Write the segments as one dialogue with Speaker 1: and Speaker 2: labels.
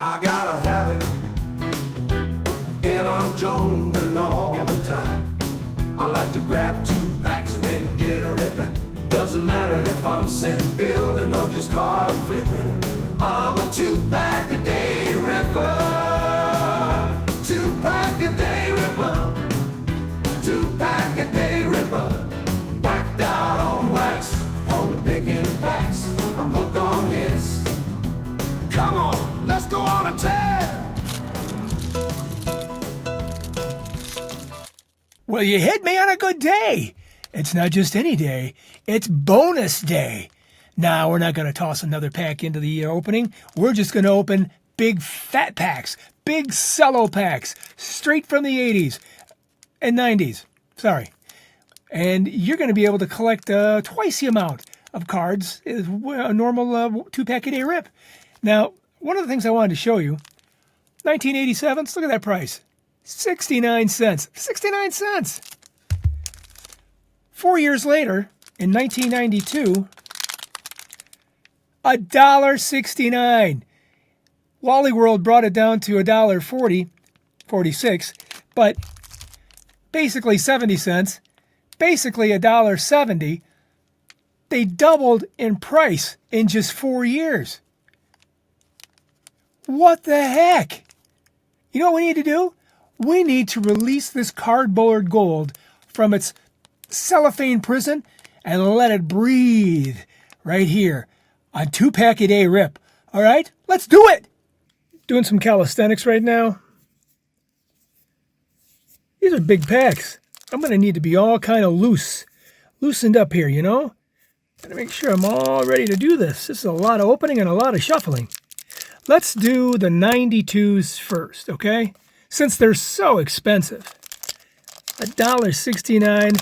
Speaker 1: I gotta have it, and I'm jonesing all the time. I like to grab 2 packs and then get a rippin'. Doesn't matter if I'm sitting building or just card flipping. I'm a 2-pack-a-day ripper. 2-pack-a-day ripper. 2-pack-a-day ripper. Whacked out on wax, on the picking packs. I'm hooked on hits. Come on, let's go on a tear.
Speaker 2: Well, you hit me on a good day. It's not just any day, it's bonus day. Now, we're not going to toss another pack into the opening. We're just going to open big fat packs, big cello packs, straight from the 80s and 90s. Sorry. And you're going to be able to collect twice the amount of cards as a normal 2-pack-a-day rip. Now, one of the things I wanted to show you, 1987s, look at that price. 69 cents. 69 cents. 4 years later, in 1992, $1.69. Wally World brought it down to $1.40, 46, but basically 70 cents, basically $1.70. They doubled in price in just 4 years. What the heck? You know what we need to do? We need to release this cardboard gold from its cellophane prison and let it breathe right here on 2-pack-a-day rip. All right, let's do it. Doing some calisthenics right now. These are big packs. I'm going to need to be all kind of loosened up here, you know. Gotta make sure I'm all ready to do this. This is a lot of opening and a lot of shuffling. Let's do the 92s first, okay? Since they're so expensive. $1.69.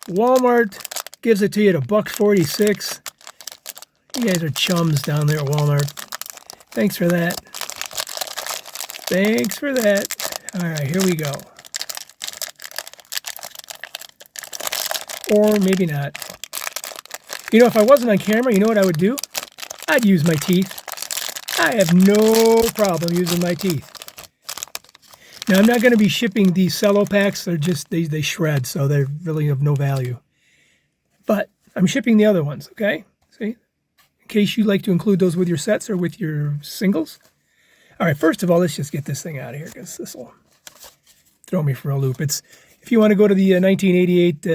Speaker 2: Walmart gives it to you at $1.46. You guys are chums down there at Walmart. Thanks for that. Thanks for that. All right, here we go. Or maybe not. You know, if I wasn't on camera, you know what I would do? I'd use my teeth. I have no problem using my teeth. Now, I'm not going to be shipping these cello packs. They're just, they shred, so they're really of no value. But I'm shipping the other ones, okay? See? In case you like to include those with your sets or with your singles. All right, first of all, let's just get this thing out of here because this will throw me for a loop. It's, if you want to go to the 1988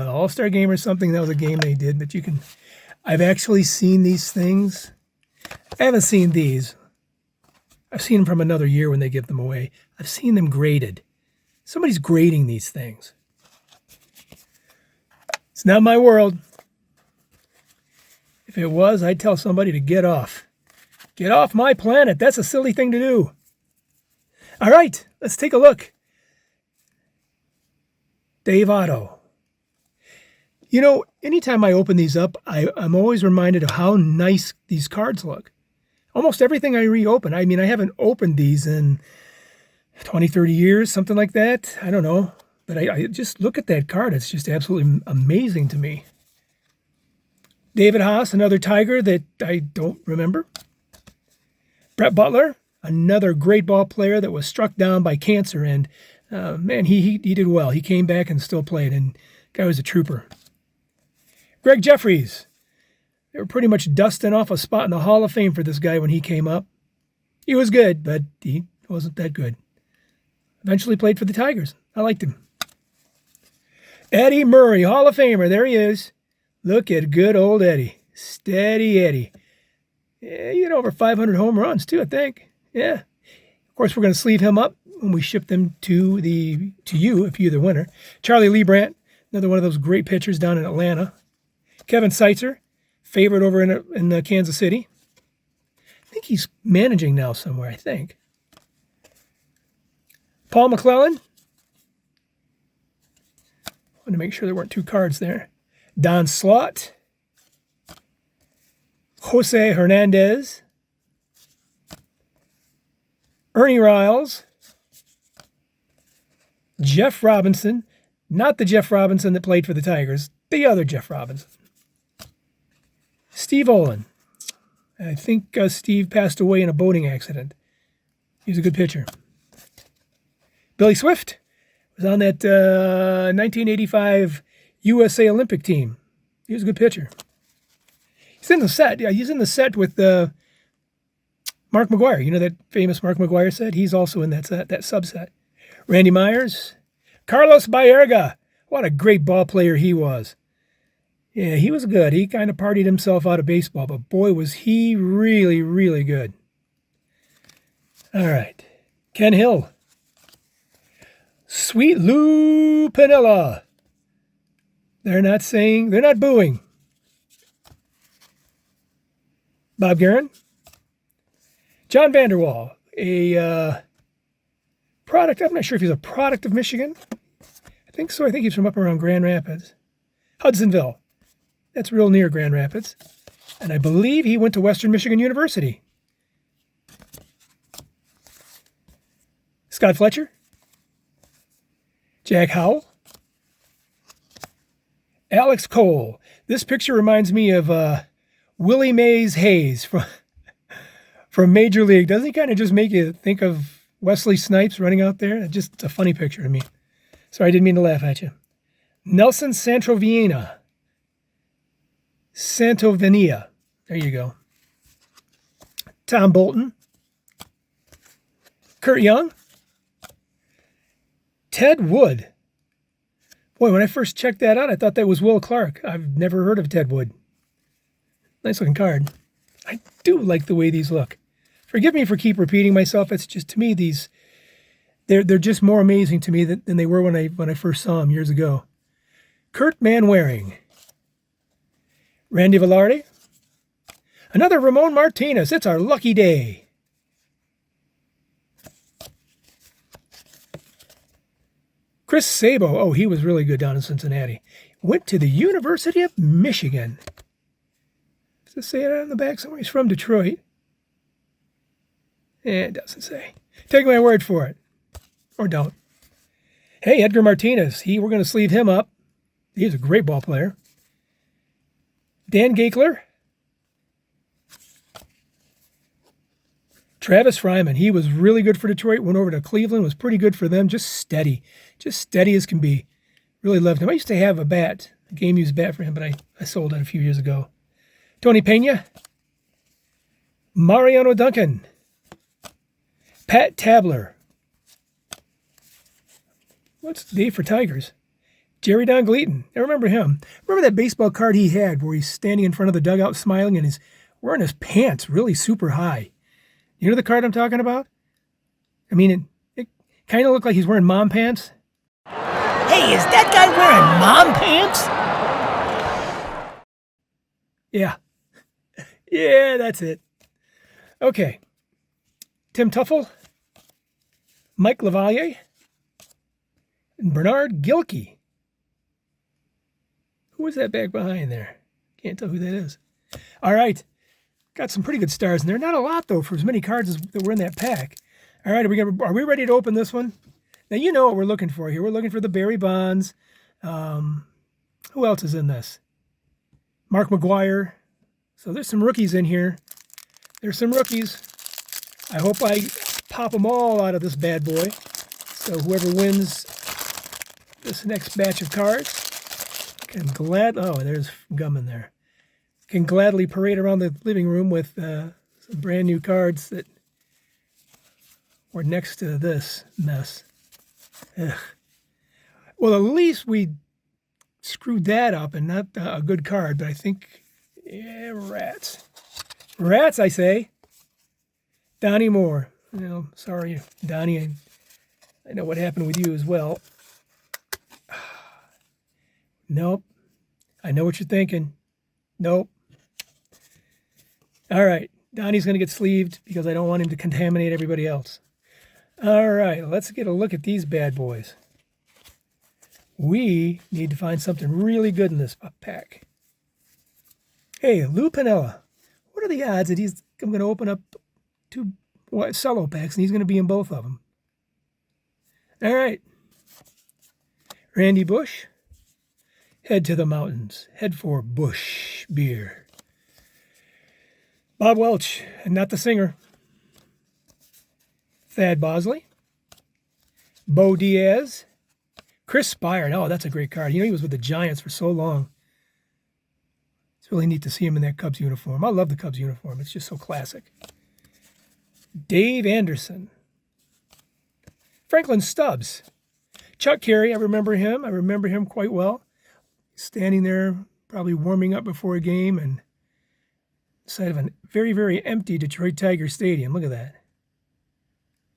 Speaker 2: All-Star game or something, that was a game they did, but you can, I've actually seen these things. I haven't seen these. I've seen them from another year when they give them away. I've seen them graded. Somebody's grading these things. It's not my world. If it was, I'd tell somebody to get off. Get off my planet. That's a silly thing to do. All right, let's take a look. Dave Otto. You know, anytime I open these up, I'm always reminded of how nice these cards look. Almost everything I reopen. I mean, I haven't opened these in 20, 30 years, something like that. I don't know. But I just look at that card. It's just absolutely amazing to me. David Haas, another Tiger that I don't remember. Brett Butler, another great ball player that was struck down by cancer. And, man, he did well. He came back and still played. And guy was a trooper. Greg Jeffries. They were pretty much dusting off a spot in the Hall of Fame for this guy when he came up. He was good, but he wasn't that good. Eventually played for the Tigers. I liked him. Eddie Murray, Hall of Famer. There he is. Look at good old Eddie. Steady Eddie. Yeah, he had over 500 home runs, too, I think. Yeah. Of course, we're going to sleeve him up when we ship them to you, if you're the winner. Charlie Leibrandt, another one of those great pitchers down in Atlanta. Kevin Seitzer, favorite over in Kansas City. I think he's managing now somewhere, I think. Paul McClellan. I want to make sure there weren't two cards there. Don Slaught. Jose Hernandez. Ernie Riles. Jeff Robinson. Not the Jeff Robinson that played for the Tigers. The other Jeff Robinson. Steve Olin. I think Steve passed away in a boating accident. He was a good pitcher. Billy Swift was on that 1985 USA Olympic team. He was a good pitcher. He's in the set. Yeah, he's in the set with Mark McGuire. You know that famous Mark McGuire set? He's also in that subset. Randy Myers. Carlos Baerga. What a great ball player he was. Yeah, he was good. He kind of partied himself out of baseball, but boy, was he really, really good. All right. Ken Hill. Sweet Lou Piniella. They're not booing. Bob Guerin. John Vanderwall, a product, I'm not sure if he's a product of Michigan. I think so. I think he's from up around Grand Rapids. Hudsonville. That's real near Grand Rapids. And I believe he went to Western Michigan University. Scott Fletcher. Jack Howell. Alex Cole. This picture reminds me of Willie Mays Hayes from Major League. Doesn't he kind of just make you think of Wesley Snipes running out there? It's a funny picture to me. Sorry, I didn't mean to laugh at you. Nelson Santovenia. There you go. Tom Bolton. Kurt Young. Ted Wood. Boy, when I first checked that out, I thought that was Will Clark. I've never heard of Ted Wood. Nice looking card. I do like the way these look. Forgive me for keep repeating myself. It's just, to me, they're just more amazing to me than they were when I first saw them years ago. Kurt Manwaring. Randy Velarde. Another Ramon Martinez. It's our lucky day. Chris Sabo. Oh, he was really good down in Cincinnati. Went to the University of Michigan. Does it say it on the back somewhere? He's from Detroit. It doesn't say. Take my word for it. Or don't. Hey, Edgar Martinez. We're going to sleeve him up. He's a great ball player. Dan Gaekler. Travis Fryman. He was really good for Detroit. Went over to Cleveland. Was pretty good for them. Just steady. Just steady as can be. Really loved him. I used to have a game-used bat for him, but I sold it a few years ago. Tony Pena. Mariano Duncan. Pat Tabler. What's the day for Tigers? Jerry Don Gleaton. I remember him. Remember that baseball card he had where he's standing in front of the dugout smiling and he's wearing his pants really super high. You know the card I'm talking about? I mean, it kind of looked like he's wearing mom pants. Hey, is that guy wearing mom pants? Yeah. Yeah, that's it. Okay. Tim Tuffle. Mike Lavalier. And Bernard Gilkey. Who was that back behind there? Can't tell who that is. All right. Got some pretty good stars in there. Not a lot, though, for as many cards as that were in that pack. All right, are we ready to open this one? Now, you know what we're looking for here. We're looking for the Barry Bonds. Who else is in this? Mark McGuire. So there's some rookies in here. There's some rookies. I hope I pop them all out of this bad boy. So whoever wins this next batch of cards can there's gum in there. Can gladly parade around the living room with some brand new cards that were next to this mess. Ugh. Well, at least we screwed that up and not a good card, but I think, yeah, rats. Rats, I say. Donnie Moore. Sorry, Donnie, I know what happened with you as well. Nope. I know what you're thinking. Nope. All right. Donnie's going to get sleeved because I don't want him to contaminate everybody else. All right. Let's get a look at these bad boys. We need to find something really good in this pack. Hey, Lou Piniella. What are the odds that I'm going to open up 2 cello packs and he's going to be in both of them? All right. Randy Bush. Head to the mountains. Head for Bush beer. Bob Welch, and not the singer. Thad Bosley. Bo Diaz. Chris Spire. Oh, that's a great card. You know, he was with the Giants for so long. It's really neat to see him in that Cubs uniform. I love the Cubs uniform. It's just so classic. Dave Anderson. Franklin Stubbs. Chuck Carey, I remember him. I remember him quite well. Standing there, probably warming up before a game, and side of a very, very empty Detroit Tiger Stadium. Look at that.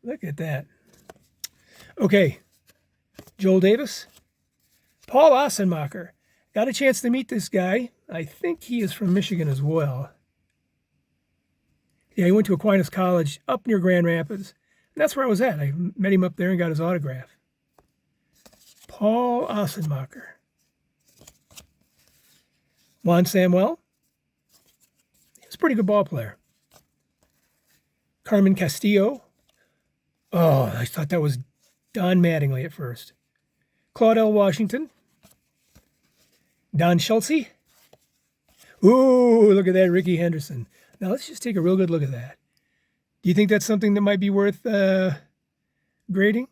Speaker 2: Look at that. Okay. Joel Davis. Paul Ossenmacher. Got a chance to meet this guy. I think he is from Michigan as well. Yeah, he went to Aquinas College up near Grand Rapids. And that's where I was at. I met him up there and got his autograph. Paul Ossenmacher. Juan Samuel. He was a pretty good ball player. Carmen Castillo. Oh, I thought that was Don Mattingly at first. Claude L. Washington. Don Schultze. Ooh, look at that, Ricky Henderson. Now let's just take a real good look at that. Do you think that's something that might be worth grading?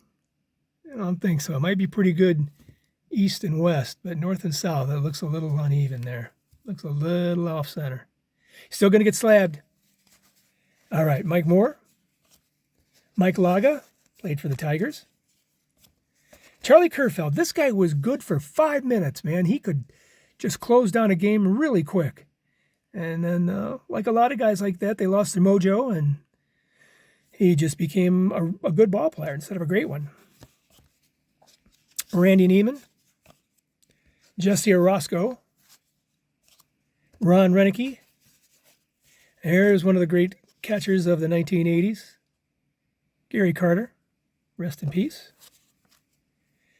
Speaker 2: I don't think so. It might be pretty good east and west, but north and south, it looks a little uneven there. Looks a little off center. Still going to get slabbed. All right, Mike Moore. Mike Laga, played for the Tigers. Charlie Kerfeld. This guy was good for 5 minutes, man. He could just close down a game really quick. And then, like a lot of guys like that, they lost their mojo, and he just became a good ball player instead of a great one. Randy Neiman. Jesse Orozco. Ron Renicky. There's one of the great catchers of the 1980s. Gary Carter. Rest in peace.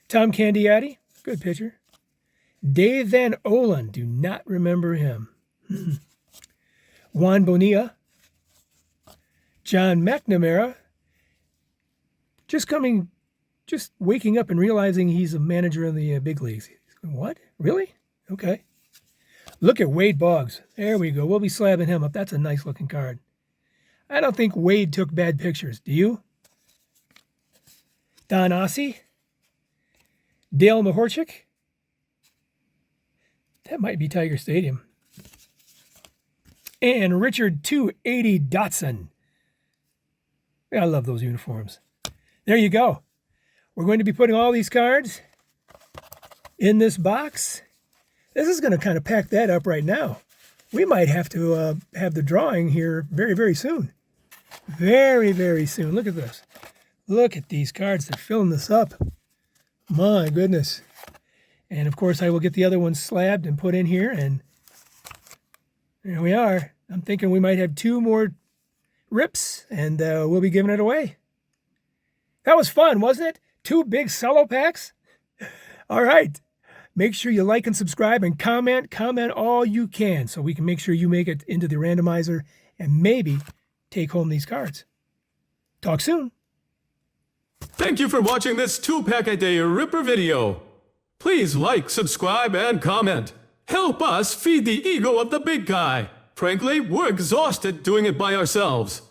Speaker 2: Tom Candiati. Good pitcher. Dave Van Olen. Do not remember him. Juan Bonilla. John McNamara. Just waking up and realizing he's a manager in the big leagues. What? Really? Okay. Look at Wade Boggs. There we go. We'll be slabbing him up. That's a nice looking card. I don't think Wade took bad pictures. Do you? Don Ossie. Dale Mahorchik. That might be Tiger Stadium. And Richard 280 Dotson. I love those uniforms. There you go. We're going to be putting all these cards in this box. This is going to kind of pack that up right now. We might have to have the drawing here very, very soon. Very, very soon. Look at this. Look at these cards. They're filling this up. My goodness. And, of course, I will get the other ones slabbed and put in here. And there we are. I'm thinking we might have 2 more rips, and we'll be giving it away. That was fun, wasn't it? 2 big cello packs. All right. Make sure you like and subscribe and comment. Comment all you can so we can make sure you make it into the randomizer and maybe take home these cards. Talk soon.
Speaker 3: Thank you for watching this 2-pack-a-day Ripper video. Please like, subscribe, and comment. Help us feed the ego of the big guy. Frankly, we're exhausted doing it by ourselves.